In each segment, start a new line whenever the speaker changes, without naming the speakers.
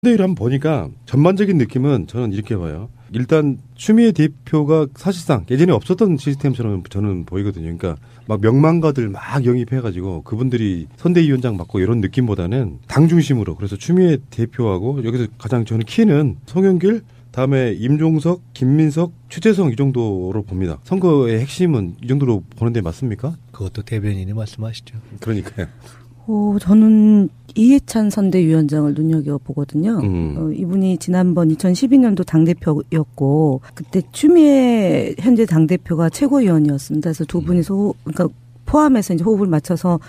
선대위를 한번 보니까 전반적인 느낌은 저는 이렇게 봐요. 일단 추미애 대표가 사실상 예전에 없었던 시스템처럼 저는 보이거든요. 그러니까 막 명망가들 막 영입해가지고 그분들이 선대위원장 맡고 이런 느낌보다는 당 중심으로. 그래서 추미애 대표하고 여기서 가장 저는 키는 송영길, 다음에 임종석, 김민석, 최재성 이 정도로 봅니다. 선거의 핵심은 이 정도로 보는데 맞습니까?
그것도 대변인이 말씀하시죠.
그러니까요.
저는 이해찬 선대위원장을 눈여겨보거든요. 이분이 지난번 2012년도 당대표였고 그때 추미애 현재 당대표가 최고위원이었습니다. 그래서 두 분이 그러니까 포함해서 이제 호흡을 맞춰서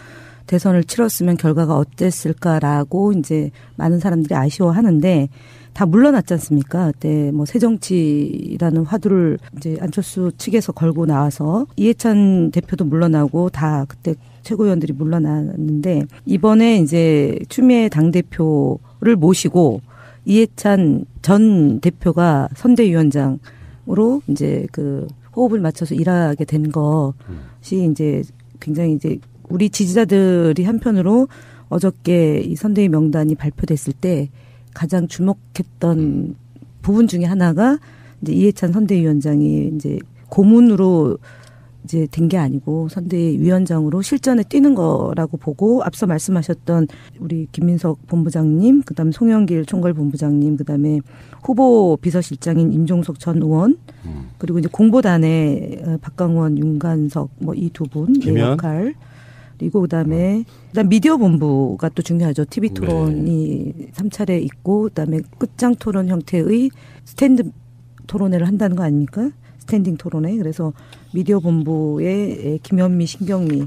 대선을 치렀으면 결과가 어땠을까라고 이제 많은 사람들이 아쉬워하는데 다 물러났지 않습니까? 그때 뭐 새정치라는 화두를 이제 안철수 측에서 걸고 나와서 이해찬 대표도 물러나고 다 그때 최고위원들이 물러났는데 이번에 이제 추미애 당대표를 모시고 이해찬 전 대표가 선대위원장으로 이제 그 호흡을 맞춰서 일하게 된 것이 이제 굉장히 이제 우리 지지자들이 한편으로 어저께 이 선대위 명단이 발표됐을 때 가장 주목했던 부분 중에 하나가 이제 이해찬 선대위원장이 이제 고문으로 이제 된 게 아니고 선대위원장으로 실전에 뛰는 거라고 보고 앞서 말씀하셨던 우리 김민석 본부장님, 그다음에 송영길 총괄본부장님, 그다음에 후보 비서실장인 임종석 전 의원, 그리고 이제 공보단의 박강원, 윤관석 뭐 이 두 분의 역할. 그리고 그다음 미디어 본부가 또 중요하죠. TV 토론이 3차례 있고 그다음에 끝장 토론 형태의 스탠드 토론회를 한다는 거 아닙니까? 스탠딩 토론회. 그래서 미디어 본부의 김현미, 신경미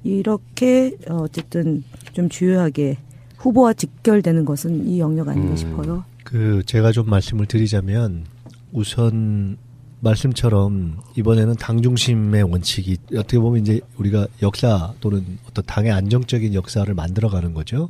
이렇게 어쨌든 좀 주요하게 후보와 직결되는 것은 이 영역 아닌가 싶어요.
제가 좀 말씀을 드리자면 우선 말씀처럼 이번에는 당 중심의 원칙이 어떻게 보면 이제 우리가 역사 또는 어떤 당의 안정적인 역사를 만들어가는 거죠.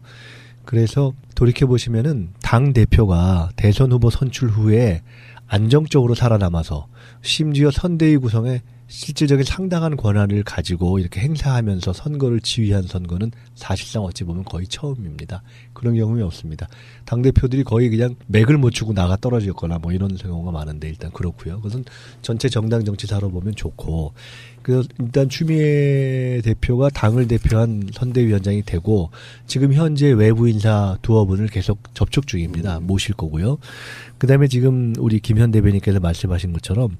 그래서 돌이켜 보시면은 당 대표가 대선 후보 선출 후에 안정적으로 살아남아서 심지어 선대위 구성에 실질적인 상당한 권한을 가지고 이렇게 행사하면서 선거를 지휘한 선거는 사실상 어찌 보면 거의 처음입니다. 그런 경험이 없습니다. 당대표들이 거의 그냥 맥을 못 추고 나가 떨어졌거나 뭐 이런 경우가 많은데 일단 그렇고요. 그것은 전체 정당 정치사로 보면 좋고, 그래서 일단 추미애 대표가 당을 대표한 선대위원장이 되고 지금 현재 외부 인사 두어 분을 계속 접촉 중입니다. 모실 거고요. 그다음에 지금 우리 김현 대변인께서 말씀하신 것처럼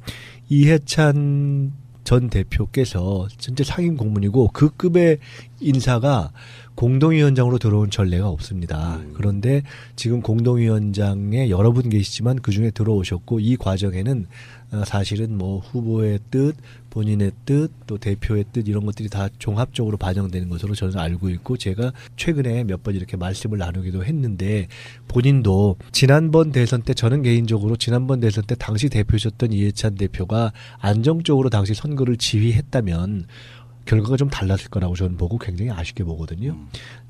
이해찬 전 대표께서 전체 상임 공문이고 그 급의 인사가 공동위원장으로 들어온 전례가 없습니다. 그런데 지금 공동위원장에 여러 분 계시지만 그중에 들어오셨고 이 과정에는 사실은 뭐 후보의 뜻, 본인의 뜻, 또 대표의 뜻 이런 것들이 다 종합적으로 반영되는 것으로 저는 알고 있고 제가 최근에 몇 번 이렇게 말씀을 나누기도 했는데 본인도 지난번 대선 때 저는 개인적으로 지난번 대선 때 당시 대표셨던 이해찬 대표가 안정적으로 당시 선거를 지휘했다면 결과가 좀 달랐을 거라고 저는 보고 굉장히 아쉽게 보거든요.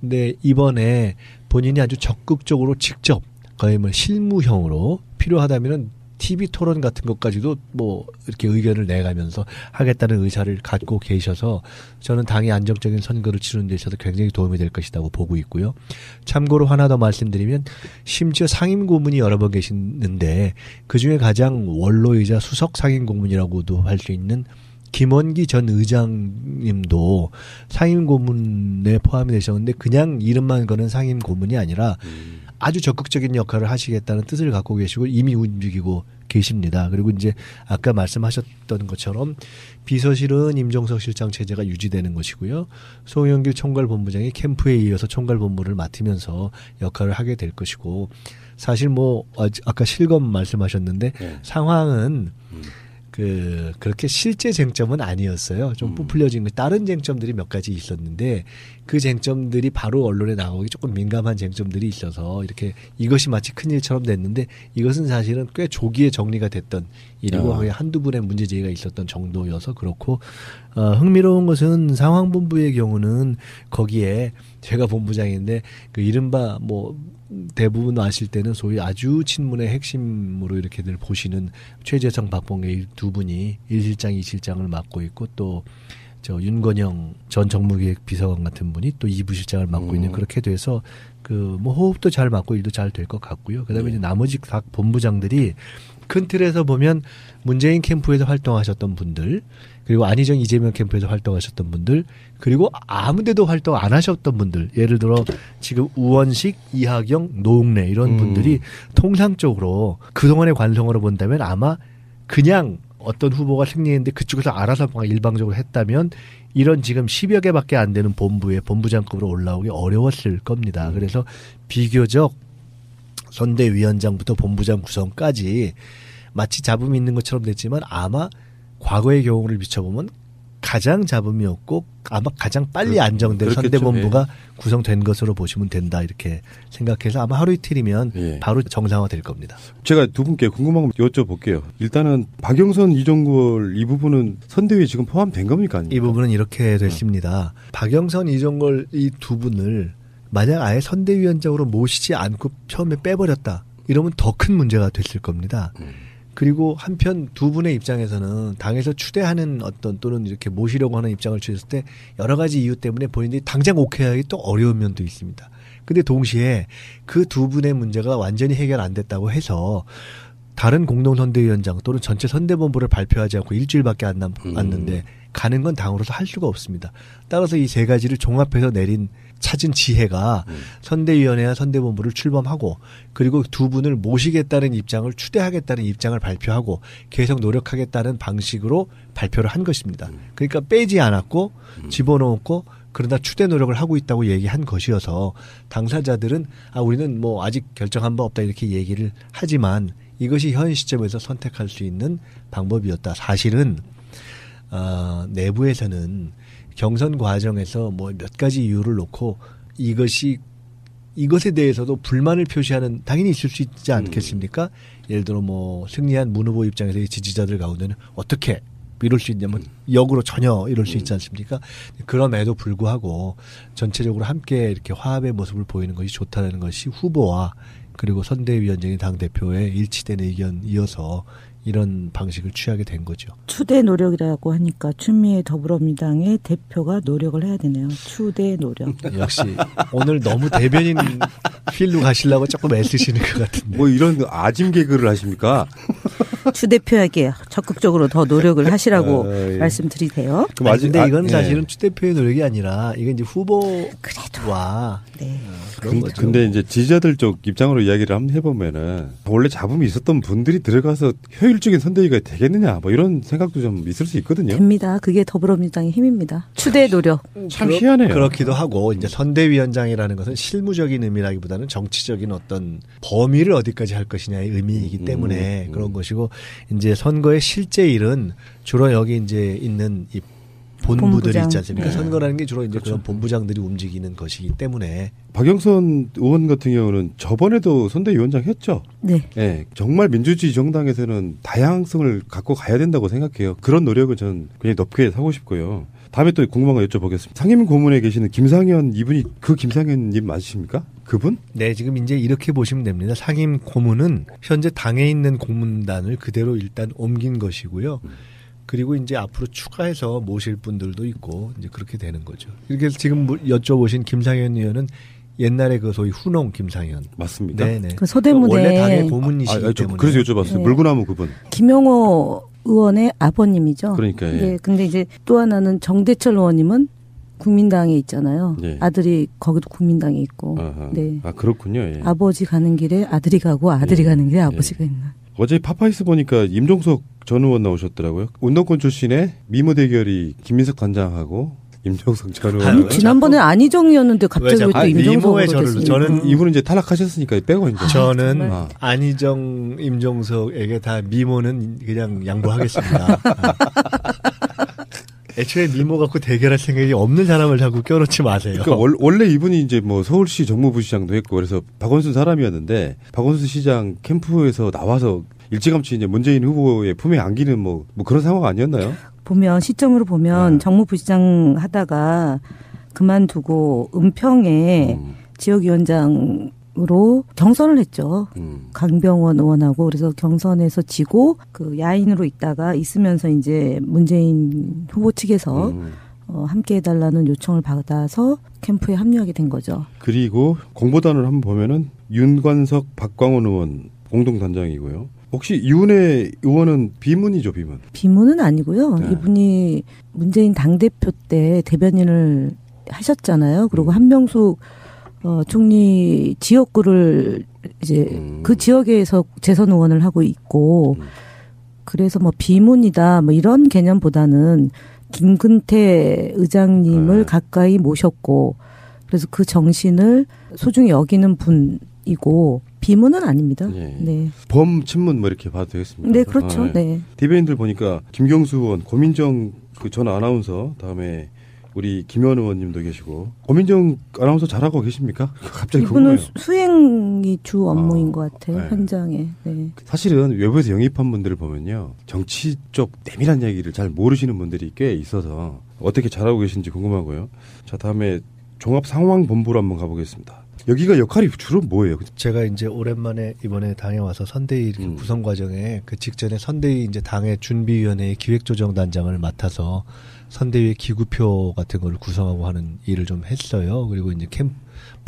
근데 이번에 본인이 아주 적극적으로 직접 거의 뭐 실무형으로 필요하다면은 TV 토론 같은 것까지도 뭐 이렇게 의견을 내가면서 하겠다는 의사를 갖고 계셔서 저는 당이 안정적인 선거를 치르는 데 있어서 굉장히 도움이 될 것이라고 보고 있고요. 참고로 하나 더 말씀드리면 심지어 상임고문이 여러 번 계시는데 그중에 가장 원로이자 수석 상임고문이라고도 할 수 있는 김원기 전 의장님도 상임고문에 포함이 되셨는데 그냥 이름만 거는 상임고문이 아니라 아주 적극적인 역할을 하시겠다는 뜻을 갖고 계시고 이미 움직이고 계십니다. 그리고 이제 아까 말씀하셨던 것처럼 비서실은 임종석 실장 체제가 유지되는 것이고요. 송영길 총괄본부장이 캠프에 이어서 총괄본부를 맡으면서 역할을 하게 될 것이고 사실 뭐 아까 실검 말씀하셨는데 상황은 그렇게 실제 쟁점은 아니었어요. 좀 부풀려진 거. 다른 쟁점들이 몇 가지 있었는데 그 쟁점들이 바로 언론에 나오기 조금 민감한 쟁점들이 있어서 이렇게 이것이 마치 큰일처럼 됐는데 이것은 사실은 꽤 조기에 정리가 됐던 일이고 한두 분의 문제 제기가 있었던 정도여서 그렇고 흥미로운 것은 상황본부의 경우는 거기에 제가 본부장인데 그 이른바 뭐 대부분 아실 때는 소위 아주 친문의 핵심으로 이렇게 늘 보시는 최재성, 박봉계 두 분이 1실장, 2실장을 맡고 있고 또 저 윤건영 전 정무기획 비서관 같은 분이 또 2부실장을 맡고 있는 그렇게 돼서 뭐 호흡도 잘 맞고 일도 잘 될 것 같고요. 그다음에 이제 나머지 각 본부장들이 큰 틀에서 보면 문재인 캠프에서 활동하셨던 분들, 그리고 안희정 이재명 캠프에서 활동하셨던 분들, 그리고 아무데도 활동 안 하셨던 분들, 예를 들어 지금 우원식, 이하경, 노웅래 이런 분들이 통상적으로 그동안의 관성으로 본다면 아마 그냥 어떤 후보가 승리했는데 그쪽에서 알아서 일방적으로 했다면 이런 지금 10여 개밖에 안 되는 본부에 본부장급으로 올라오기 어려웠을 겁니다. 그래서 비교적 선대위원장부터 본부장 구성까지 마치 잡음이 있는 것처럼 됐지만 아마 과거의 경우를 비춰보면 가장 잡음이 없고 아마 가장 빨리 안정된 선대본부가 구성된 것으로 보시면 된다 이렇게 생각해서 아마 하루 이틀이면 바로 정상화될 겁니다.
제가 두 분께 궁금한 거 여쭤볼게요. 일단은 박영선, 이종걸 이 부분은 선대위에 지금 포함된 겁니까? 아닙니까?
이 부분은 이렇게 됐습니다. 박영선, 이종걸 이 두 분을 만약 아예 선대위원장으로 모시지 않고 처음에 빼버렸다. 이러면 더 큰 문제가 됐을 겁니다. 그리고 한편 두 분의 입장에서는 당에서 추대하는 어떤 또는 이렇게 모시려고 하는 입장을 취했을 때 여러 가지 이유 때문에 본인들이 당장 오케이 하기 또 어려운 면도 있습니다. 근데 동시에 그 두 분의 문제가 완전히 해결 안 됐다고 해서 다른 공동선대위원장 또는 전체 선대본부를 발표하지 않고 일주일밖에 안 남았는데 가는 건 당으로서 할 수가 없습니다. 따라서 이 세 가지를 종합해서 찾은 지혜가 선대위원회와 선대본부를 출범하고 그리고 두 분을 모시겠다는 입장을 추대하겠다는 입장을 발표하고 계속 노력하겠다는 방식으로 발표를 한 것입니다. 그러니까 빼지 않았고 집어넣었고 그러나 추대 노력을 하고 있다고 얘기한 것이어서 당사자들은 우리는 뭐 아직 결정한 바 없다 이렇게 얘기를 하지만 이것이 현 시점에서 선택할 수 있는 방법이었다. 사실은 내부에서는 경선 과정에서 뭐 몇 가지 이유를 놓고 이것에 대해서도 불만을 표시하는 당연히 있을 수 있지 않겠습니까? 예를 들어 뭐 승리한 문 후보 입장에서의 지지자들 가운데는 어떻게 이럴 수 있냐면 역으로 전혀 이럴 수 있지 않습니까? 그럼에도 불구하고 전체적으로 함께 이렇게 화합의 모습을 보이는 것이 좋다는 것이 후보와 그리고 선대위원장인 당대표의 일치된 의견이어서 이런 방식을 취하게 된 거죠.
추대 노력이라고 하니까 추미애 더불어민주당의 대표가 노력을 해야 되네요. 추대 노력.
역시 오늘 너무 대변인 필로 가시려고 조금 애쓰시는 것 같은데.
뭐 이런 아짐 개그를 하십니까?
추 대표에게 적극적으로 더 노력을 하시라고 말씀드리세요.
근데 이건 사실은 추 대표의 노력이 아니라 이건 이제 후보와 그런 거죠.
근데 이제 지지자들 쪽 입장으로 이야기를 한번 해보면은 원래 잡음이 있었던 분들이 들어가서 효율적인 선대위가 되겠느냐 뭐 이런 생각도 좀 있을 수 있거든요.
됩니다. 그게 더불어민주당의 힘입니다. 추대 노력.
참 희한해요.
그렇기도 하고 이제 선대위원장이라는 것은 실무적인 의미라기보다는 정치적인 어떤 범위를 어디까지 할 것이냐의 의미이기 때문에 그런 것이고 이제 선거의 실제 일은 주로 여기 이제 있는 이 본부들이 있지 않습니까? 선거라는 게 주로 이제 그런 본부장들이 움직이는 것이기 때문에.
박영선 의원 같은 경우는 저번에도 선대위원장 했죠.
네.
네. 정말 민주주의 정당에서는 다양성을 갖고 가야 된다고 생각해요. 그런 노력은 저는 굉장히 높게 하고 싶고요. 다음에 또 궁금한 거 여쭤보겠습니다. 상임 고문에 계시는 김상현 이분이 그 김상현님 맞으십니까? 그분?
네, 지금 이제 이렇게 보시면 됩니다. 상임 고문은 현재 당에 있는 고문단을 그대로 일단 옮긴 것이고요. 그리고 이제 앞으로 추가해서 모실 분들도 있고 이제 그렇게 되는 거죠. 이렇게 지금 여쭤보신 김상현 의원은 옛날에 그 소위 훈홍 김상현
맞습니까?
네네.
그 서대문에
원래 당의 고문이시기 때문에.
그래서 여쭤봤어요.
네.
물구나무 그분.
김용호 의원의 아버님이죠.
그러니까.
네. 근데 이제 또 하나는 정대철 의원님은 국민당에 있잖아요.
예.
아들이 거기도 국민당에 있고.
아하.
네.
아 그렇군요. 예.
아버지 가는 길에 아들이 가고 아들이 가는 길에 아버지가 있는.
어제 파파이스 보니까 임종석 전 의원 나오셨더라고요. 운동권 출신의 미모 대결이 김민석 단장하고 임종석 전 의원.
아니, 지난번에 안희정이었는데 갑자기 왜 또 임종석으로 됐습니까?
저는 이분은 이제 탈락하셨으니까 빼고 이제.
저는 안희정, 임종석에게 다 미모는 그냥 양보하겠습니다. 애초에 미모 갖고 대결할 생각이 없는 사람을 자꾸 껴놓지 마세요.
그러니까 원래 이분이 이제 뭐 서울시 정무부시장도 했고 그래서 박원순 사람이었는데 박원순 시장 캠프에서 나와서 일찌감치 이제 문재인 후보의 품에 안기는 뭐 그런 상황 아니었나요?
보면 시점으로 보면 정무부시장 하다가 그만두고 은평에 지역위원장으로 경선을 했죠. 강병원 의원하고 그래서 경선에서 지고 그 야인으로 있다가 있으면서 이제 문재인 후보 측에서 함께 해달라는 요청을 받아서 캠프에 합류하게 된 거죠.
그리고 공보단을 한번 보면은 윤관석, 박광원 의원 공동단장이고요. 혹시 이은혜 의원은 비문이죠, 비문?
비문은 아니고요.
네.
이분이 문재인 당대표 때 대변인을 하셨잖아요. 그리고 한명숙 총리 지역구를 이제 그 지역에서 재선 의원을 하고 있고 그래서 뭐 비문이다 뭐 이런 개념보다는 김근태 의장님을 가까이 모셨고 그래서 그 정신을 소중히 여기는 분이고 비문은 아닙니다.
예.
네.
범친문 뭐 이렇게 봐도 되겠습니까?
네, 그렇죠. 네.
대변인들 보니까 김경수 의원, 고민정 그 전 아나운서, 다음에 우리 김현 의원님도 계시고 고민정 아나운서 잘하고 계십니까? 갑자기
이분은
궁금해요.
수행이 주 업무인 것 같아요.
네.
현장에. 네.
사실은 외부에서 영입한 분들을 보면요. 정치 쪽 내밀한 이야기를 잘 모르시는 분들이 꽤 있어서 어떻게 잘하고 계신지 궁금하고요. 자, 다음에 종합상황본부로 한번 가보겠습니다. 여기가 역할이 주로 뭐예요?
제가 이제 오랜만에 이번에 당에 와서 선대위 구성 과정에 그 직전에 선대위 이제 당의 준비위원회의 기획조정단장을 맡아서 선대위의 기구표 같은 걸 구성하고 하는 일을 좀 했어요. 그리고 이제 캠프,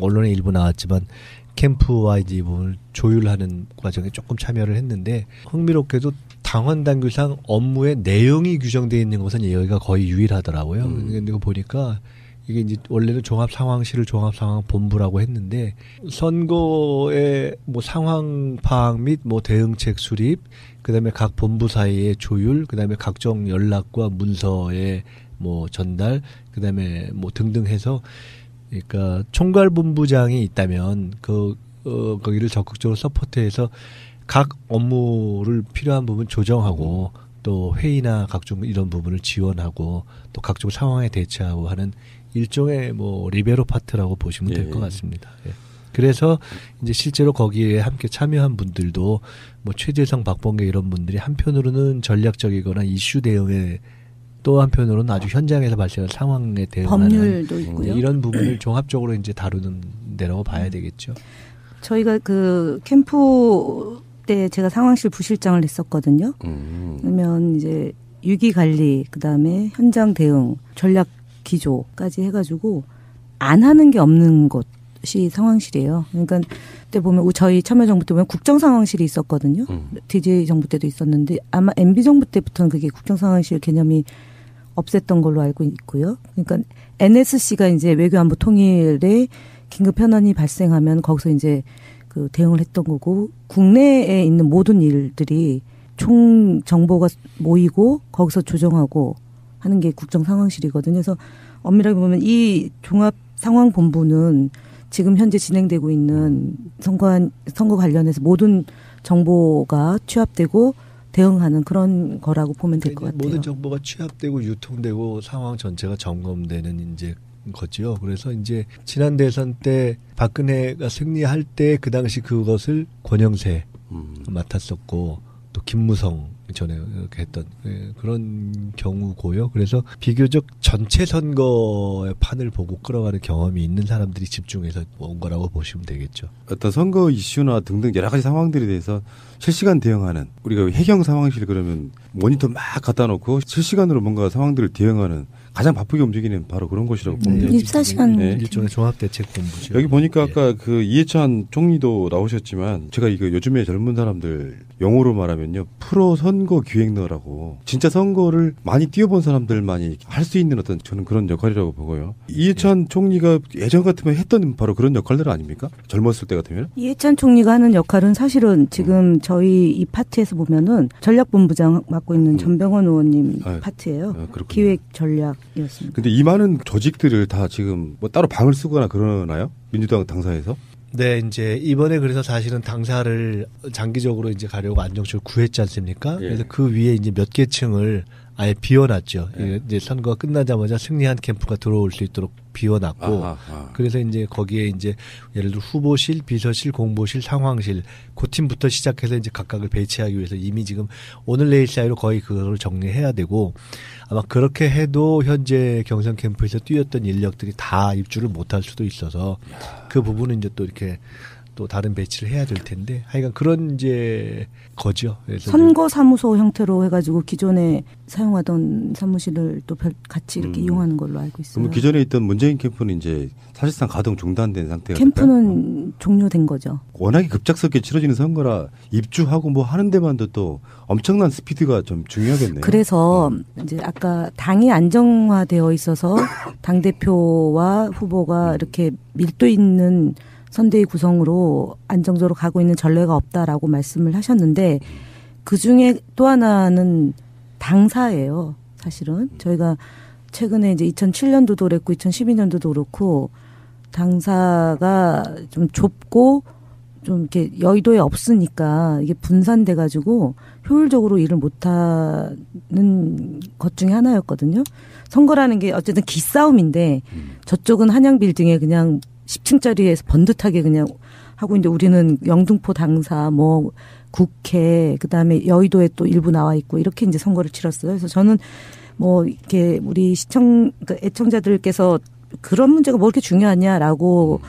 언론에 일부 나왔지만 캠프와 이제 이 부분을 조율하는 과정에 조금 참여를 했는데 흥미롭게도 당원 당규상 업무의 내용이 규정되어 있는 것은 여기가 거의 유일하더라고요. 근데 보니까 이게 이제 원래는 종합상황실을 종합상황본부라고 했는데 선거의 뭐 상황 파악 및 뭐 대응책 수립, 그다음에 각 본부 사이의 조율, 그다음에 각종 연락과 문서의 뭐 전달, 그다음에 뭐 등등 해서 그러니까 총괄본부장이 있다면 거기를 적극적으로 서포트해서 각 업무를 필요한 부분 조정하고 또 회의나 각종 이런 부분을 지원하고 또 각종 상황에 대처하고 하는 일종의 뭐 리베로 파트라고 보시면 될 것 같습니다. 예. 그래서 이제 실제로 거기에 함께 참여한 분들도 뭐 최재성, 박범계 이런 분들이 한편으로는 전략적이거나 이슈 대응에 또 한편으로는 아주 현장에서 발생한 상황에 대응하는
법률도 있고요.
이런 부분을 종합적으로 이제 다루는 데라고 봐야 되겠죠.
저희가 그 캠프 때 제가 상황실 부실장을 했었거든요. 그러면 이제 위기 관리, 그다음에 현장 대응, 전략 기조까지 해가지고 안 하는 게 없는 곳이 상황실이에요. 그러니까 그때 보면 저희 참여정부 때 보면 국정상황실이 있었거든요. DJ 정부 때도 있었는데 아마 MB 정부 때부터는 그게 국정상황실 개념이 없앴던 걸로 알고 있고요. 그러니까 NSC가 이제 외교안보 통일에 긴급 현안이 발생하면 거기서 이제 그 대응을 했던 거고 국내에 있는 모든 일들이 총 정보가 모이고 거기서 조정하고 하는 게 국정상황실이거든요. 그래서 엄밀하게 보면 이 종합상황본부는 지금 현재 진행되고 있는 선거 관련해서 모든 정보가 취합되고 대응하는 그런 거라고 보면 될 것 같아요.
모든 정보가 취합되고 유통되고 상황 전체가 점검되는 이제 거죠. 그래서 이제 지난 대선 때 박근혜가 승리할 때 그 당시 그것을 권영세 맡았었고 또 김무성 전에 이렇게 했던 그런 경우고요. 그래서 비교적 전체 선거의 판을 보고 끌어가는 경험이 있는 사람들이 집중해서 온 거라고 보시면 되겠죠.
어떤 선거 이슈나 등등 여러 가지 상황들에 대해서 실시간 대응하는 우리가 해경 상황실 그러면 모니터 막 갖다 놓고 실시간으로 뭔가 상황들을 대응하는 가장 바쁘게 움직이는 바로 그런 곳이라고 보면 되죠.
24시간
일종의 종합대책본부죠.
여기 보니까 아까 그 이해찬 총리도 나오셨지만 제가 이거 요즘에 젊은 사람들 영어로 말하면요 프로 선거 기획너라고 진짜 선거를 많이 뛰어본 사람들만이 할 수 있는 어떤 저는 그런 역할이라고 보고요. 이해찬 총리가 예전 같으면 했던 바로 그런 역할들 아닙니까? 젊었을 때 같으면? 이해찬
총리가 하는 역할은 사실은 지금 저희 이 파트에서 보면은 전략본부장 맡고 있는 전병헌 의원님 파트예요. 기획 전략이었습니다.
근데 이 많은 조직들을 다 지금 뭐 따로 방을 쓰거나 그러나요? 민주당 당사에서?
네, 이제 이번에 그래서 사실은 당사를 장기적으로 이제 가려고 안정적으로 구했지 않습니까? 그래서 그 위에 이제 몇 개 층을 아예 비워놨죠. 이제 선거가 끝나자마자 승리한 캠프가 들어올 수 있도록 비워놨고, 그래서 이제 거기에 이제 예를 들어 후보실, 비서실, 공보실, 상황실, 그 팀부터 시작해서 이제 각각을 배치하기 위해서 이미 지금 오늘 내일 사이로 거의 그걸 정리해야 되고, 아마 그렇게 해도 현재 경선 캠프에서 뛰었던 인력들이 다 입주를 못할 수도 있어서 그 부분은 이제 또 이렇게 또 다른 배치를 해야 될 텐데 하여간 그런 이제 거죠. 그래서
선거사무소 형태로 해가지고 기존에 사용하던 사무실을 또 같이 이렇게 이용하는 걸로 알고 있어요.
그럼 기존에 있던 문재인 캠프는 이제 사실상 가동 중단된 상태가
캠프는 종료된 거죠.
워낙에 급작스럽게 치러지는 선거라 입주하고 뭐 하는 데만도 또 엄청난 스피드가 좀 중요하겠네요.
그래서 이제 아까 당이 안정화되어 있어서 당대표와 후보가 이렇게 밀도 있는 선대위 구성으로 안정적으로 가고 있는 전례가 없다라고 말씀을 하셨는데 그중에 또 하나는 당사예요. 사실은 저희가 최근에 이제 2007년도도 그랬고 2012년도도 그렇고 당사가 좀 좁고 좀 이렇게 여의도에 없으니까 이게 분산돼 가지고 효율적으로 일을 못하는 것 중에 하나였거든요. 선거라는 게 어쨌든 기싸움인데 저쪽은 한양 빌딩에 그냥 10층짜리에서 번듯하게 그냥 하고 있는데 우리는 영등포 당사 뭐 국회 그다음에 여의도에 또 일부 나와 있고 이렇게 이제 선거를 치렀어요. 그래서 저는 뭐 이렇게 우리 그러니까 애청자들께서 그런 문제가 뭐 이렇게 중요하냐라고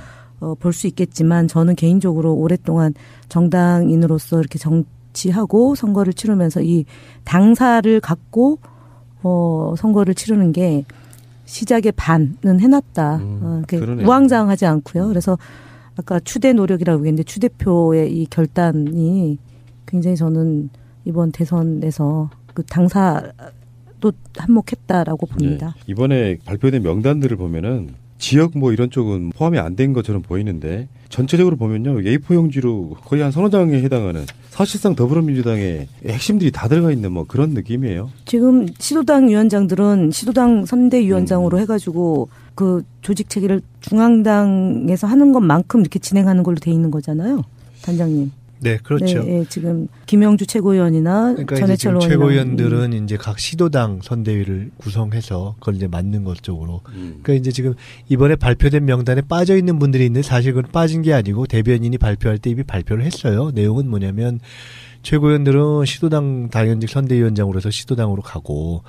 볼 수 있겠지만 저는 개인적으로 오랫동안 정당인으로서 이렇게 정치하고 선거를 치르면서 이 당사를 갖고 선거를 치르는 게 시작의 반은 해놨다. 우왕좌왕하지 않고요. 그래서 아까 추대 노력이라고 했는데 추 대표의 이 결단이 굉장히 저는 이번 대선에서 그 당사도 한몫했다라고 봅니다.
네. 이번에 발표된 명단들을 보면은 지역 뭐 이런 쪽은 포함이 안 된 것처럼 보이는데 전체적으로 보면요. A4 용지로 거의 한 서너 장에 해당하는 사실상 더불어민주당의 핵심들이 다 들어가 있는 뭐 그런 느낌이에요.
지금 시도당 위원장들은 시도당 선대위원장으로 해가지고 그 조직 체계를 중앙당에서 하는 것만큼 이렇게 진행하는 걸로 돼 있는 거잖아요. 단장님.
네, 그렇죠.
네, 지금 김영주 최고위원이나
그러니까
전해철 의원
최고위원들은 이제 각 시도당 선대위를 구성해서 그걸 이제 맞는 것 쪽으로. 그러니까 이제 지금 이번에 발표된 명단에 빠져 있는 분들이 있는데 사실 그건 빠진 게 아니고 대변인이 발표할 때 이미 발표를 했어요. 내용은 뭐냐면 최고위원들은 시도당 당연직 선대위원장으로 해서 시도당으로 가고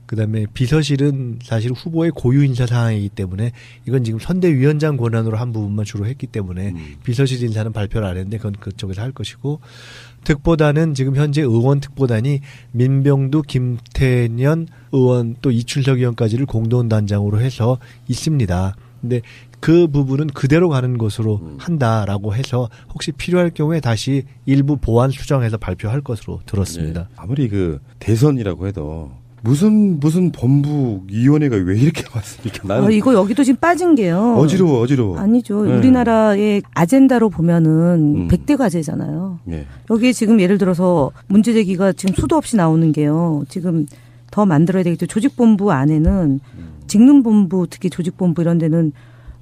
그다음에 비서실은 사실 후보의 고유 인사 사항이기 때문에 이건 지금 선대위원장 권한으로 한 부분만 주로 했기 때문에 비서실 인사는 발표를 안 했는데 그건 그쪽에서 할 것이고 특보단은 지금 현재 의원 특보단이 민병두, 김태년 의원 또 이춘석 의원까지를 공동단장으로 해서 있습니다. 근데 그 부분은 그대로 가는 것으로 한다라고 해서 혹시 필요할 경우에 다시 일부 보완 수정해서 발표할 것으로 들었습니다.
네. 아무리 그 대선이라고 해도 무슨 본부위원회가 왜 이렇게 많습니까? 나는
이거 여기도 지금 빠진 게요.
어지러워.
아니죠.
네.
우리나라의 아젠다로 보면은 100대 과제잖아요.
네.
여기에 지금 예를 들어서 문제 제기가 지금 수도 없이 나오는 게요. 지금 더 만들어야 되겠죠. 조직본부 안에는 직능본부, 특히 조직본부 이런 데는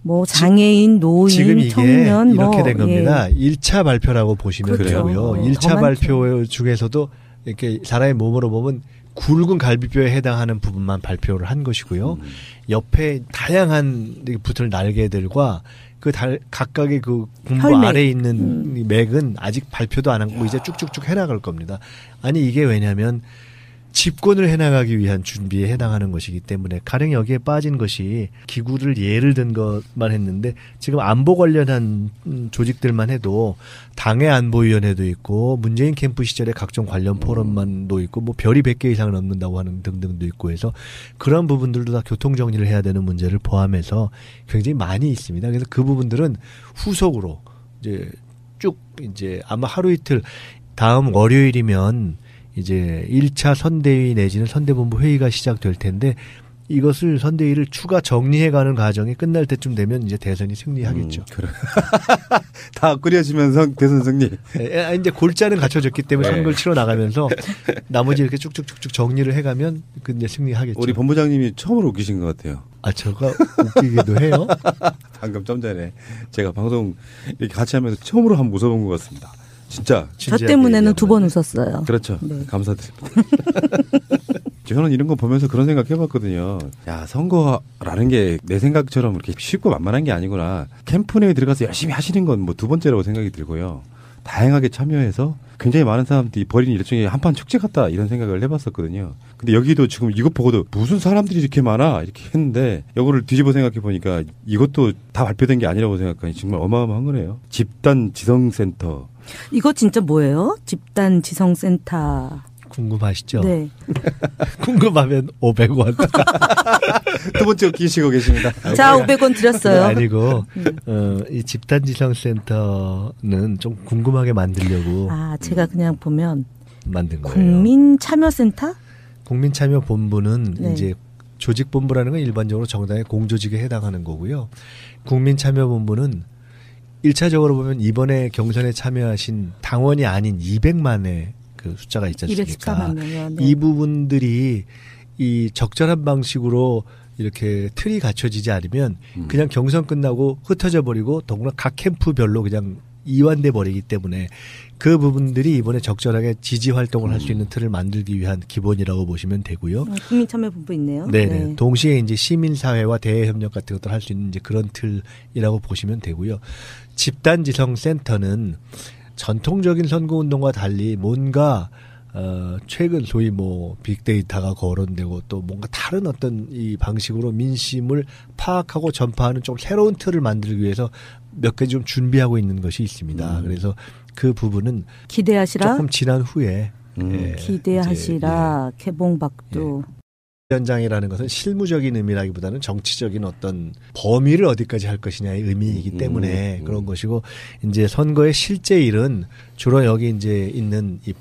뭐 장애인, 노인,
지금 이게
청년
이렇게 된 겁니다. 1차 발표라고 보시면
그렇죠.
되고요. 1차 발표 중에서도 이렇게 사람의 몸으로 보면 굵은 갈비뼈에 해당하는 부분만 발표를 한 것이고요. 옆에 다양한 붙을 날개들과 그 각각의 그 군부
혈맥.
아래에 있는 맥은 아직 발표도 안 하고 이제 쭉쭉쭉 해나갈 겁니다. 아니 이게 왜냐하면 집권을 해나가기 위한 준비에 해당하는 것이기 때문에 가령 여기에 빠진 것이 기구를 예를 든 것만 했는데 지금 안보 관련한 조직들만 해도 당의 안보위원회도 있고 문재인 캠프 시절에 각종 관련 포럼만도 있고 뭐 별이 100개 이상을 넘는다고 하는 등등도 있고 해서 그런 부분들도 다 교통정리를 해야 되는 문제를 포함해서 굉장히 많이 있습니다. 그래서 그 부분들은 후속으로 이제 쭉 이제 아마 하루 이틀 다음 월요일이면 이제 1차 선대위 내지는 선대본부 회의가 시작될 텐데 이것을 선대위를 추가 정리해가는 과정이 끝날 때쯤 되면 이제 대선이 승리하겠죠.
그래. 다 끓여지면서 대선 승리.
이제 골자는 갖춰졌기 때문에 선거를 치러 나가면서 나머지 이렇게 쭉쭉쭉쭉 정리를 해가면 이제 승리하겠죠.
우리 본부장님이 처음으로 웃기신 것 같아요.
제가 웃기기도 해요.
방금 좀 전에 제가 방송 이렇게 같이 하면서 처음으로 한번 웃어본 것 같습니다. 진짜.
저 때문에는 2번 웃었어요.
그렇죠.
네.
감사드립니다. 저는 이런 거 보면서 그런 생각 해봤거든요. 야, 선거라는 게 내 생각처럼 그렇게 쉽고 만만한 게 아니구나. 캠프 내에 들어가서 열심히 하시는 건 뭐 두 번째라고 생각이 들고요. 다양하게 참여해서 굉장히 많은 사람들이 벌인 일종의 한판 축제 같다 이런 생각을 해봤었거든요. 근데 여기도 지금 이것 보고도 무슨 사람들이 이렇게 많아 이렇게 했는데 이거를 뒤집어 생각해 보니까 이것도 다 발표된 게 아니라고 생각하니 정말 어마어마한 거네요. 집단 지성센터.
이거 진짜 뭐예요? 집단 지성센터.
궁금하시죠?
네.
궁금하면 500원.
두 번째 끼시고 계십니다.
자, 500원 드렸어요.
아니고 이 집단지성센터는 좀 궁금하게 만들려고.
제가 그냥 보면
만든 거예요.
국민참여센터?
국민참여본부는
네.
이제 조직본부라는 건 일반적으로 정당의 공조직에 해당하는 거고요. 국민참여본부는 1차적으로 보면 이번에 경선에 참여하신 당원이 아닌 200만의 그 숫자가 있지 않습니까?
214만 명이요. 네.
이 부분들이 이 적절한 방식으로 이렇게 틀이 갖춰지지 않으면 그냥 경선 끝나고 흩어져 버리고 더구나 각 캠프별로 그냥 이완돼 버리기 때문에 그 부분들이 이번에 적절하게 지지 활동을 할 수 있는 틀을 만들기 위한 기본이라고 보시면 되고요.
국민참여본부 있네요.
네네.
네.
동시에 이제 시민사회와 대외협력 같은 것들을 할 수 있는 이제 그런 틀이라고 보시면 되고요. 집단지성센터는 전통적인 선거운동과 달리 뭔가 최근 소위 뭐 빅데이터가 거론되고 또 뭔가 다른 어떤 이 방식으로 민심을 파악하고 전파하는 좀 새로운 틀을 만들기 위해서 몇 가지 좀 준비하고 있는 것이 있습니다. 그래서 그 부분은
기대하시라.
조금 지난 후에
기대하시라. 개봉박두.
위원장이라는 것은 실무적인 의미라기보다는 정치적인 어떤 범위를 어디까지 할 것이냐의 의미이기 때문에 그런 것이고 이제 선거의 실제 일은 주로 여기 이제 있는 이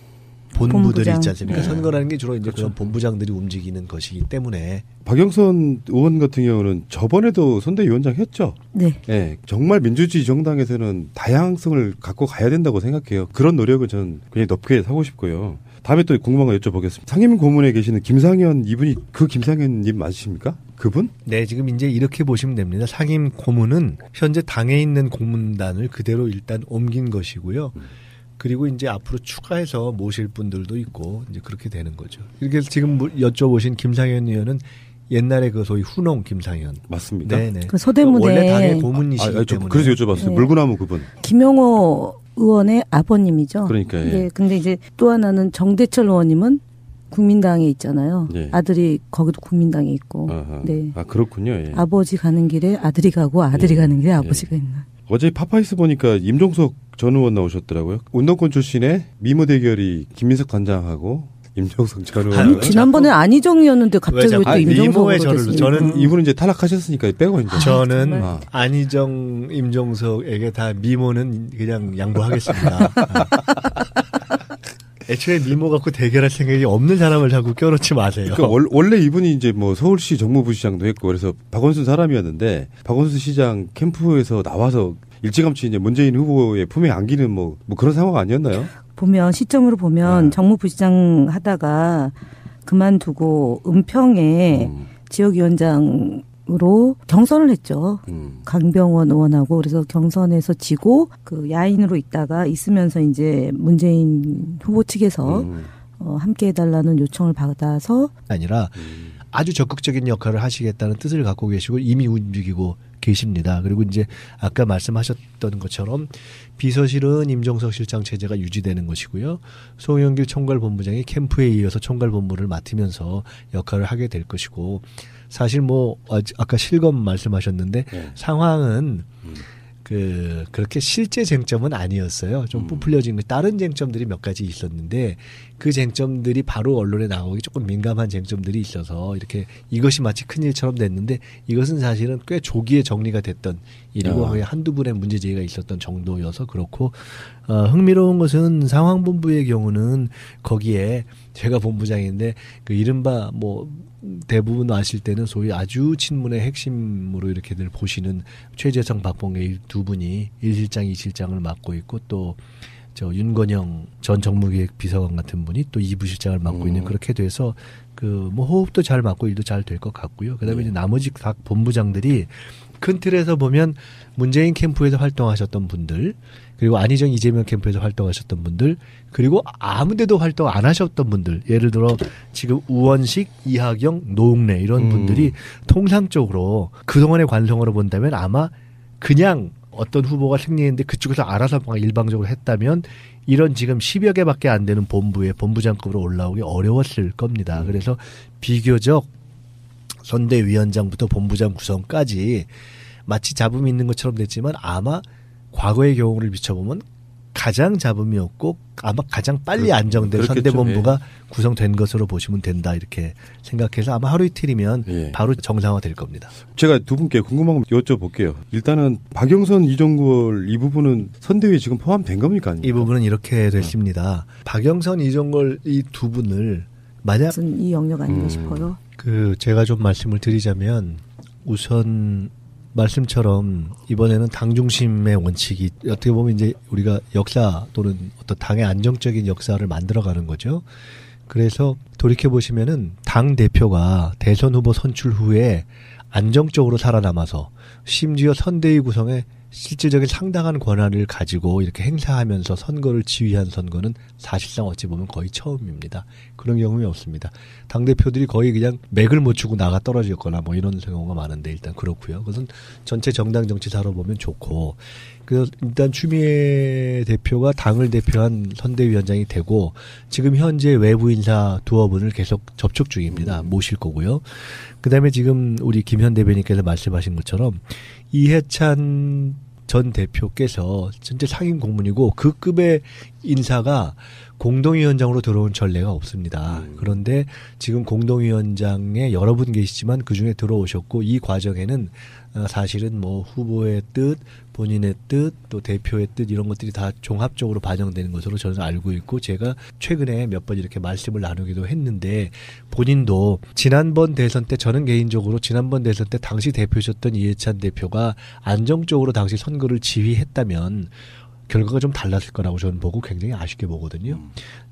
본부들이
본부장.
있지 않습니까?
네.
선거라는 게 주로 이제
그렇죠.
그런 본부장들이 움직이는 것이기 때문에
박영선 의원 같은 경우는 저번에도 선대위원장 했죠.
네.
네, 정말 민주주의 정당에서는 다양성을 갖고 가야 된다고 생각해요. 그런 노력을 저는 굉장히 높게 사고 싶고요. 다음에 또 궁금한 거 여쭤보겠습니다. 상임 고문에 계시는 김상현 이분이 그 김상현님 맞으십니까? 그분?
네, 지금 이제 이렇게 보시면 됩니다. 상임 고문은 현재 당에 있는 고문단을 그대로 일단 옮긴 것이고요. 그리고 이제 앞으로 추가해서 모실 분들도 있고 이제 그렇게 되는 거죠. 이렇게 지금 여쭤보신 김상현 의원은 옛날에 그 소위 후농 김상현.
맞습니까?
네네.
그 서대문에
원래 당의 고문이시기 때문에.
그래서 여쭤봤어요.
네.
물구나무 그분.
김용호 의원의 아버님이죠.
그러니까, 예.
네, 근데 이제 또 하나는 정대철 의원님은 국민당에 있잖아요.
예.
아들이 거기도 국민당에 있고.
아하.
네.
아, 그렇군요. 예.
아버지 가는 길에 아들이 가고 아들이
예.
가는 길에 아버지가 있는.
어제 파파이스 보니까 임종석 전 의원 나오셨더라고요. 운동권 출신의 미모 대결이 김민석 단장하고 임종석 전 의원.
지난번에 안희정이었는데 갑자기 왜 또 임종석으로
미모의 저를
됐습니까?
저는
이분은 이제 탈락하셨으니까 빼고 이제.
저는
정말.
안희정, 임종석에게 다 미모는 그냥 양보하겠습니다. 애초에 미모 갖고 대결할 생각이 없는 사람을 자꾸 껴놓지 마세요.
그러니까 원래 이분이 이제 뭐 서울시 정무부시장도 했고 그래서 박원순 사람이었는데 박원순 시장 캠프에서 나와서 일찌감치 이제 문재인 후보의 품에 안기는 뭐 그런 상황 아니었나요?
보면 시점으로 보면 정무부시장 하다가 그만두고 은평에 지역위원장으로 경선을 했죠. 강병원 의원하고 그래서 경선에서 지고 그 야인으로 있으면서 이제 문재인 후보 측에서 함께 해달라는 요청을 받아서
아니라 아주 적극적인 역할을 하시겠다는 뜻을 갖고 계시고 이미 움직이고 계십니다. 그리고 이제 아까 말씀하셨던 것처럼 비서실은 임종석 실장 체제가 유지되는 것이고요. 송영길 총괄본부장이 캠프에 이어서 총괄본부를 맡으면서 역할을 하게 될 것이고 사실 뭐 아까 실검 말씀하셨는데 상황은 그렇게 실제 쟁점은 아니었어요. 좀 부풀려진 거 다른 쟁점들이 몇 가지 있었는데 그 쟁점들이 바로 언론에 나오기 조금 민감한 쟁점들이 있어서 이렇게 이것이 마치 큰일처럼 됐는데 이것은 사실은 꽤 조기에 정리가 됐던 일이고 거의 한두 분의 문제 제기가 있었던 정도여서 그렇고 흥미로운 것은 상황본부의 경우는 거기에 제가 본부장인데 그 이른바 뭐 대부분 아실 때는 소위 아주 친문의 핵심으로 이렇게 늘 보시는 최재성, 박봉계 두 분이 1실장, 2실장을 맡고 있고 또 저 윤건영 전 정무기획 비서관 같은 분이 또 2부실장을 맡고 있는 그렇게 돼서 그 뭐 호흡도 잘 맞고 일도 잘 될 것 같고요. 그다음에 이제 나머지 각 본부장들이 큰 틀에서 보면 문재인 캠프에서 활동하셨던 분들 그리고 안희정 이재명 캠프에서 활동하셨던 분들 그리고 아무데도 활동 안 하셨던 분들 예를 들어 지금 우원식, 이하경, 노웅래 이런 분들이 통상적으로 그동안의 관성으로 본다면 아마 그냥 어떤 후보가 승리했는데 그쪽에서 알아서 일방적으로 했다면 이런 지금 10여 개밖에 안 되는 본부에 본부장급으로 올라오기 어려웠을 겁니다. 그래서 비교적 선대위원장부터 본부장 구성까지 마치 잡음이 있는 것처럼 됐지만 아마 과거의 경우를 비춰보면 가장 잡음이 없고 아마 가장 빨리 안정된 선대본부가 구성된 것으로 보시면 된다 이렇게 생각해서 아마 하루 이틀이면 바로 정상화될 겁니다.
제가 두 분께 궁금한 거 여쭤볼게요. 일단은 박영선, 이종걸 이 부분은 선대위에 지금 포함된 겁니까? 아닙니까?
이 부분은 이렇게 됐습니다. 박영선, 이종걸 이 두 분을 만약
이 영역 아닌가 싶어요.
제가 좀 말씀을 드리자면 우선 말씀처럼 이번에는 당 중심의 원칙이 어떻게 보면 이제 우리가 역사 또는 어떤 당의 안정적인 역사를 만들어가는 거죠. 그래서 돌이켜 보시면은 당 대표가 대선 후보 선출 후에 안정적으로 살아남아서 심지어 선대위 구성에 실질적인 상당한 권한을 가지고 이렇게 행사하면서 선거를 지휘한 선거는 사실상 어찌 보면 거의 처음입니다. 그런 경험이 없습니다. 당대표들이 거의 그냥 맥을 못 추고 나가 떨어졌거나 뭐 이런 경우가 많은데 일단 그렇고요. 그것은 전체 정당 정치사로 보면 좋고, 그래서 일단 추미애 대표가 당을 대표한 선대위원장이 되고 지금 현재 외부 인사 두어 분을 계속 접촉 중입니다. 모실 거고요. 그다음에 지금 우리 김현 대변인께서 말씀하신 것처럼 이해찬 전 대표께서 전체 상임 고문이고 그 급의 인사가 공동위원장으로 들어온 전례가 없습니다. 그런데 지금 공동위원장에 여러 분 계시지만 그중에 들어오셨고 이 과정에는 사실은 뭐 후보의 뜻, 본인의 뜻, 또 대표의 뜻 이런 것들이 다 종합적으로 반영되는 것으로 저는 알고 있고 제가 최근에 몇 번 이렇게 말씀을 나누기도 했는데 본인도 지난번 대선 때 저는 개인적으로 지난번 대선 때 당시 대표셨던 이해찬 대표가 안정적으로 당시 선거를 지휘했다면 결과가 좀 달랐을 거라고 저는 보고 굉장히 아쉽게 보거든요.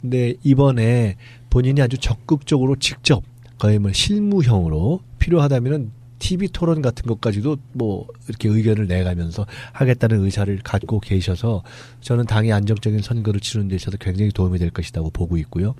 근데 이번에 본인이 아주 적극적으로 직접 거의 뭐 실무형으로 필요하다면은 TV 토론 같은 것까지도 뭐 이렇게 의견을 내가면서 하겠다는 의사를 갖고 계셔서 저는 당이 안정적인 선거를 치르는 데 있어서 굉장히 도움이 될 것이라고 보고 있고요.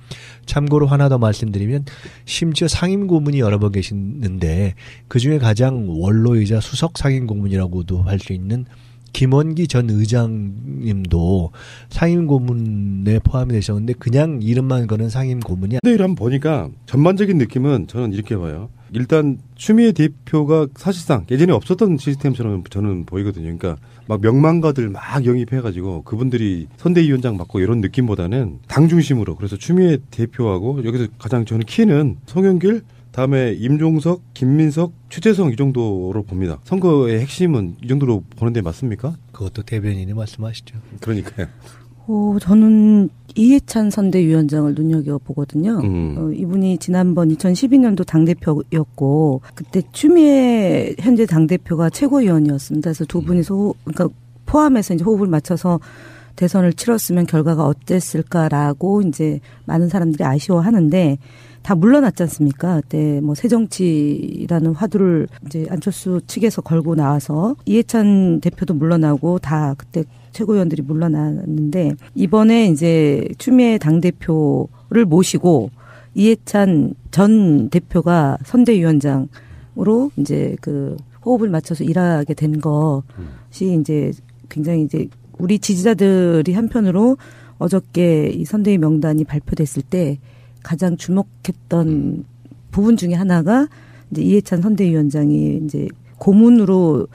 참고로 하나 더 말씀드리면 심지어 상임고문이 여러 번 계시는데 그중에 가장 원로이자 수석 상임고문이라고도 할 수 있는 김원기 전 의장님도 상임고문에 포함이 되셨는데 그냥 이름만 거는 상임고문이
선대위를 한번 보니까 전반적인 느낌은 저는 이렇게 봐요. 일단 추미애 대표가 사실상 예전에 없었던 시스템처럼 저는 보이거든요. 그러니까 막 명망가들 막 영입해가지고 그분들이 선대위원장 맡고 이런 느낌보다는 당 중심으로, 그래서 추미애 대표하고 여기서 가장 저는 키는 송영길, 다음에 임종석, 김민석, 최재성 이 정도로 봅니다. 선거의 핵심은 이 정도로 보는데 맞습니까?
그것도 대변인이 말씀하시죠.
그러니까요.
저는 이해찬 선대위원장을 눈여겨보거든요. 이분이 지난번 2012년도 당대표였고 그때 추미애 현재 당대표가 최고위원이었습니다. 그래서 두 분이서 그러니까 포함해서 이제 호흡을 맞춰서 대선을 치렀으면 결과가 어땠을까라고 이제 많은 사람들이 아쉬워하는데 다 물러났지 않습니까? 그때 뭐 새정치라는 화두를 이제 안철수 측에서 걸고 나와서 이해찬 대표도 물러나고 다 그때 최고위원들이 물러났는데 이번에 이제 추미애 당대표를 모시고 이해찬 전 대표가 선대위원장으로 이제 그 호흡을 맞춰서 일하게 된 것이 이제 굉장히 이제 우리 지지자들이 한편으로 어저께 이 선대위 명단이 발표됐을 때 가장 주목했던 부분 중에 하나가 이제 이해찬 선대위원장이 이제 고문으로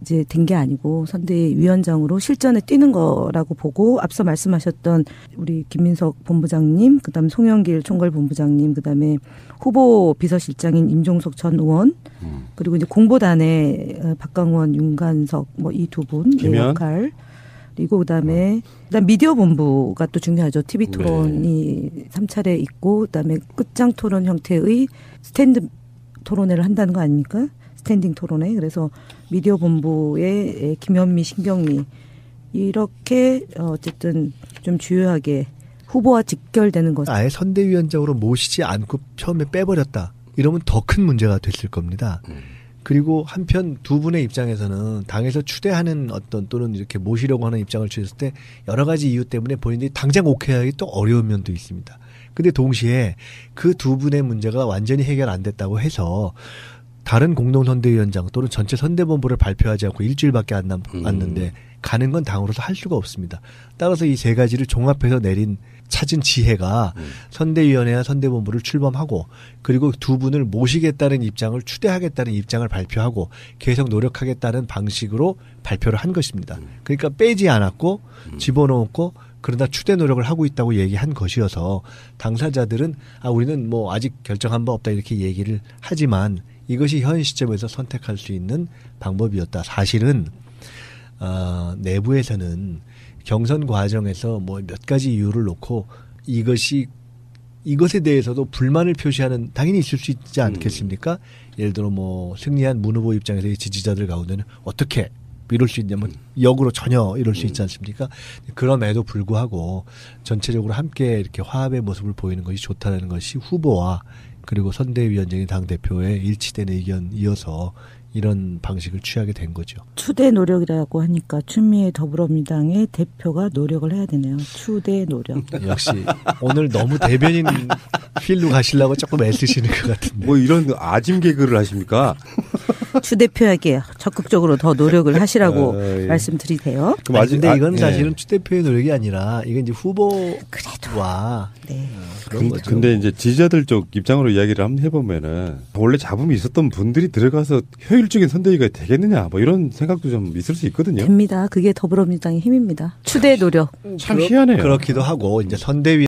이제 된 게 아니고 선대위원장으로 실전에 뛰는 거라고 보고 앞서 말씀하셨던 우리 김민석 본부장님, 그다음에 송영길 총괄본부장님, 그다음에 후보 비서실장인 임종석 전 의원, 그리고 이제 공보단의 박강원, 윤관석 뭐 이 두 분의 역할. 그리고 그다음 미디어 본부가 또 중요하죠. TV 토론이 3차례 있고 그다음에 끝장 토론 형태의 스탠드 토론회를 한다는 거 아닙니까? 스탠딩 토론회. 그래서 미디어 본부의 김현미, 신경미 이렇게 어쨌든 좀 주요하게 후보와 직결되는 것.
아예 선대위원장으로 모시지 않고 처음에 빼버렸다. 이러면 더 큰 문제가 됐을 겁니다. 그리고 한편 두 분의 입장에서는 당에서 추대하는 어떤 또는 이렇게 모시려고 하는 입장을 취했을 때 여러 가지 이유 때문에 본인들이 당장 오케이 하기 또 어려운 면도 있습니다. 근데 동시에 그 두 분의 문제가 완전히 해결 안 됐다고 해서 다른 공동선대위원장 또는 전체 선대본부를 발표하지 않고 일주일밖에 안 남았는데 가는 건 당으로서 할 수가 없습니다. 따라서 이 세 가지를 종합해서 찾은 지혜가 선대위원회와 선대본부를 출범하고 그리고 두 분을 모시겠다는 입장을 추대하겠다는 입장을 발표하고 계속 노력하겠다는 방식으로 발표를 한 것입니다. 그러니까 빼지 않았고 집어넣었고 그러다 추대 노력을 하고 있다고 얘기한 것이어서 당사자들은 우리는 뭐 아직 결정한 바 없다 이렇게 얘기를 하지만 이것이 현 시점에서 선택할 수 있는 방법이었다. 사실은 내부에서는 경선 과정에서 뭐 몇 가지 이유를 놓고 이것에 대해서도 불만을 표시하는 당연히 있을 수 있지 않겠습니까? 예를 들어 뭐 승리한 문 후보 입장에서의 지지자들 가운데는 어떻게 이럴 수 있냐면 역으로 전혀 이럴 수 있지 않습니까? 그럼에도 불구하고 전체적으로 함께 이렇게 화합의 모습을 보이는 것이 좋다는 것이 후보와 그리고 선대위원장인 당대표의 일치된 의견이어서 이런 방식을 취하게 된 거죠.
추대 노력이라고 하니까 추미애 더불어민주당의 대표가 노력을 해야 되네요. 추대 노력.
역시 오늘 너무 대변인 필로 가시려고 조금 애쓰시는 것 같은데.
뭐 이런 아짐 개그를 하십니까?
추 대표에게 적극적으로 더 노력을 하시라고 말씀드리세요.
근데 이건 사실은 추 대표의 노력이 아니라 이건 이제 후보와
네.
그런 거죠.
근데 이제 지지자들 쪽 입장으로 이야기를 한번 해보면은 원래 잡음이 있었던 분들이 들어가서 효율적인 선대위가 되겠느냐 뭐 이런 생각도 좀 있을 수 있거든요.
됩니다. 그게 더불어민주당의 힘입니다. 추대 노력.
참 희한해요.
그렇기도 하고 이제 선대위